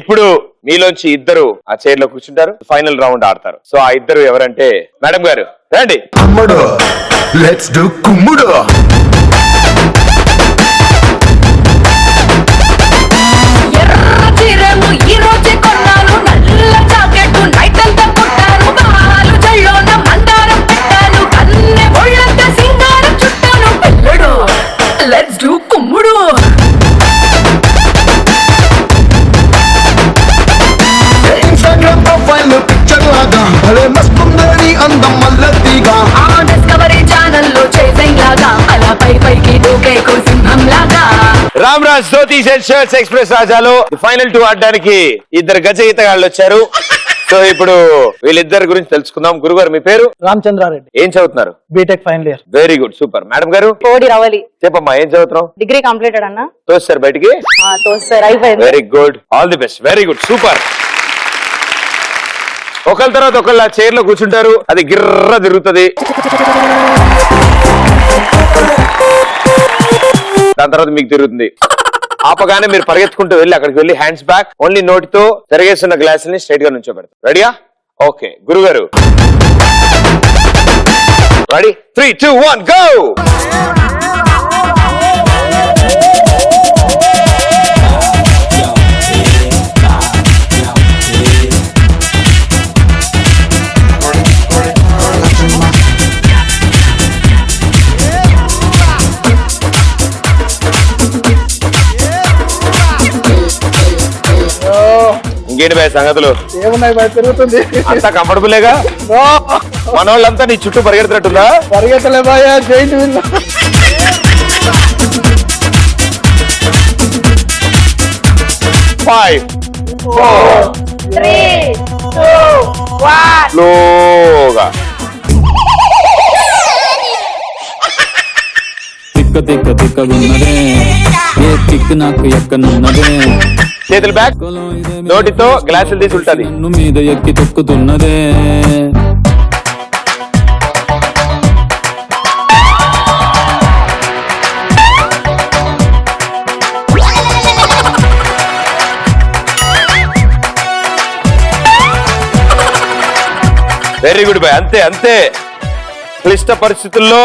ఇప్పుడు మీలోంచి ఇద్దరు ఆ చైర్ లో కూర్చుంటారు, ఫైనల్ రౌండ్ ఆడతారు. సో ఆ ఇద్దరు ఎవరంటే మేడం గారు రండి. అమ్మడు లెట్స్ డు కుమ్ముడు. లెట్స్ డు కుమ్ముడు. ఇన్స్టాగ్రామ్ ప్రొఫైల్ పిక్చర్ లాగా భలే మస్తుందని అందం మల్లతిగా. ఆ డిస్కవరీ ఛానల్ లో చేసింగ్ లాగా అలా పైకి దూకే సింహం లాగా. Ram Raj dhotis and shirts express రాజాలో ఫైనల్ 2 ఆడడానికి ఇద్దరు గజ ఈతగాళ్ళు వచ్చారు. సో ఇప్పుడు వీళ్ళిద్దరి గురించి తెలుసుకుందాం. గురుగారు మీ పేరు? రామచంద్రారెడ్డి. ఏం చదువుతున్నారు? BTech final year. Very good, super. Madam గారు? కోడి రవలి. చెప్పమ్మా ఏం చదువుతున్నావు? డిగ్రీ కంప్లీటెడ్ అన్న. తోస్తారు బయటికి? తోస్తారు, అయిపోయింది. Very good, all the best. Very good, super. ఒకళ్ళ తర్వాత ఒకళ్ళ చైర్ లో కూర్చుంటారు, అది గిర్ర తిరుగుతుంది. దాని తర్వాత మీకు తిరుగుతుంది. ఆపగానే మీరు పరిగెత్తుకుంటూ వెళ్ళి అక్కడికి వెళ్ళి హ్యాండ్స్ బ్యాక్, ఓన్లీ నోటితో తిరగేస్తున్న గ్లాస్ ని స్ట్రైట్ గా నుంచోబెడతారు. రెడీయా? ఓకే గురుగారు రెడీ? 3, 2, 1 గో. ఇంకేంటి భయ సంగతులు? ఏమున్నాయి బాయ్, తిరుగుతుంది. అంతా కంఫర్టబుల్గా? మన వాళ్ళంతా నీ చుట్టూ పరిగెడుతున్నట్టుందా? పరిగెత్తలే బాయ్, జైంట్ వీల్. 5, 4, 3, 2, 1. స్లోగా. తిక్క తిక్కగున్నదే, ఏ తిక్కు నాకు ఎక్కనున్నదే. చేతులు బ్యాక్, నోటితో గ్లాసులు తీసి ఉంటుంది. నన్ను మీద ఎక్కి తొక్కుతున్నదే. Very good bye. అంతే అంతే. క్లిష్ట పరిస్థితుల్లో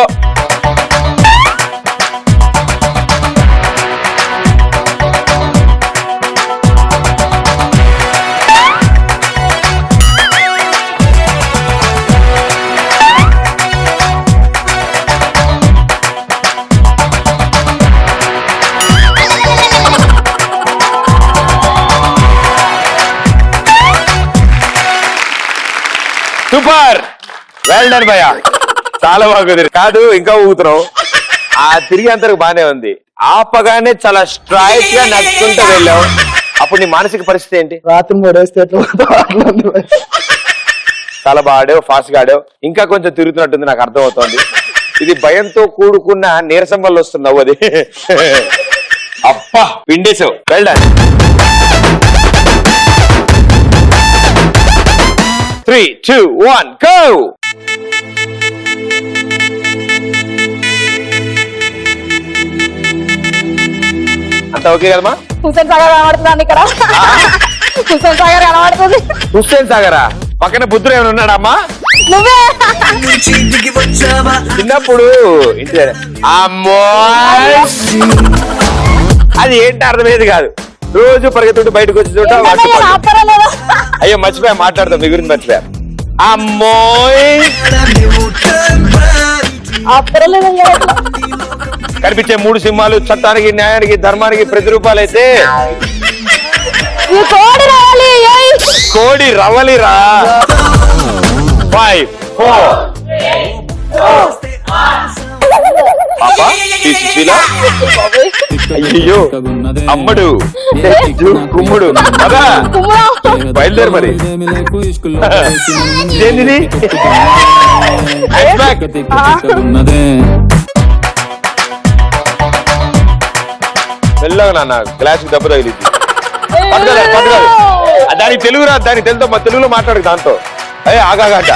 సూపర్, వెల్ డన్ భయ్యా, చాలా బాగుంది. కాదు ఇంకా ఊగుతున్నావు, ఆ తిరిగి అంతకు బానే ఉంది. ఆపగానే చాలా స్ట్రైట్ గా నడుచుకుంటూ వెళ్ళావు. అప్పుడు నీ మానసిక పరిస్థితి ఏంటి? రాత్రి 3 వేస్తే ఎట్లా ఉంది బాయ్. చాలా బాగా ఆడావు, ఫాస్ట్ గా ఆడావు. ఇంకా కొంచెం తిరుగుతున్నట్టుంది, నాకు అర్థం అవుతోంది. ఇది భయంతో కూడుకున్న నీరసం వల్ల వస్తున్నావు అది. అప్పా పిండేసావు, వెల్ డన్. 3, 2, 1 గో. అంత ఓకే కదమ్మా? హుస్సేన్ సాగర్ కనబడుతుంది ఇక్కడ. హుస్సేన్ సాగర్ కనబడుతుంది. హుస్సేన్ సాగరా? పక్కన బుద్ధుడు ఏమైనా ఉన్నాడమ్మా? నువ్వే. చిన్నప్పుడు ఇంటి అమ్మో అది ఏంటి అర్థమయ్యేది కాదు. రోజు పరిగెత్తుంటూ బయటకు వచ్చి చూడ. అయ్యో మర్చిపోయా, మాట్లాడదాం మీ గురించి మర్చిపోయా. అమ్మోయ్ కనిపించే 3 సింహాలు చట్టానికి, న్యాయానికి, ధర్మానికి ప్రతిరూపాలైతే కోడి రవలిరా. 5, 4 పాపా అయ్యో అమ్మడు కుమ్ముడు కదా, బయలుదేరు మరి. ఏంటిది? మెల్లగా నాన్న, గ్లాస్ దెబ్బ తగిలింది. దానికి తెలుగు రా, దానికి తెలుతో మా తెలుగులో మాట్లాడు దాంతో. అయ్యే ఆగాగంట.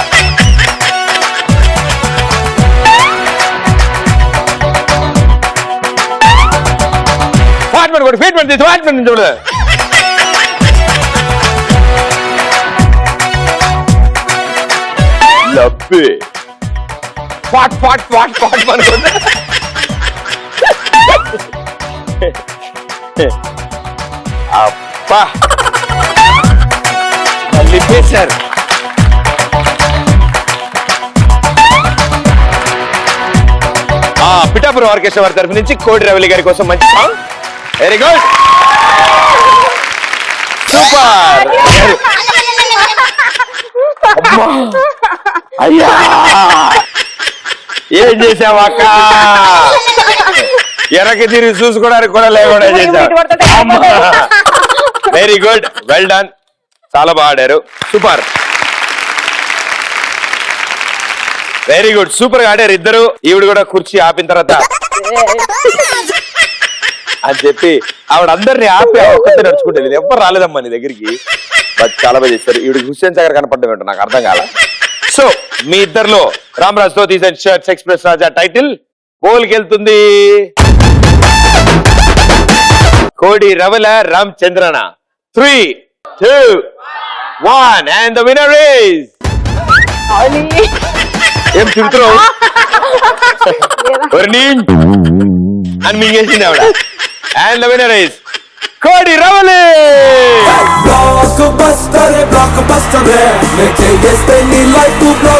ఫాట్మెంట్ చూడ అబ్బే పాట్ పాట్ పాట్ పాట్ అనుకుంటా అబ్బా కలిపేశారు. పిఠాపురం ఆర్కెస్ట్రా వారి తరఫు నుంచి కోడి రవలి గారి కోసం మంచి సాంగ్. Very good, super. అయ్యా ఏం చేసావు అక్క? ఎనక్కి తిరిగి చూసుకోవడానికి కూడా లేకుండా చేశావు. వెరీ గుడ్, వెల్ డన్, చాలా బాగా ఆడారు, సూపర్. వెరీ గుడ్, సూపర్ గా ఆడారు ఇద్దరు. ఈవిడ కూడా కుర్చీ ఆపిన తర్వాత అని చెప్పి ఆవిడ అందరినీ ఆపి ఒక్కతే నడుచుకుంటుంది. ఎవ్వరు రాలేదమ్మా నీ దగ్గరికి, బట్ చాలా బాగా చేశారు. ఈవిడ హుస్సేన్ సాగర్ కనపడడం ఏంటో నాకు అర్థం కాల. సో మీ ఇద్దరులో Ramraj dhotis and shirts express Raja title పోల్కి వెళ్తుంది కోడి రవల Ramachandran. 3, 2, 1 and the winner is ఏం తింటున్నావు అని మింగేసింది ఆవిడ. అండ్ ద విన్నర్ ఇస్ కోడి Ravali. Blockbuster, blockbuster, make it stay in life to block.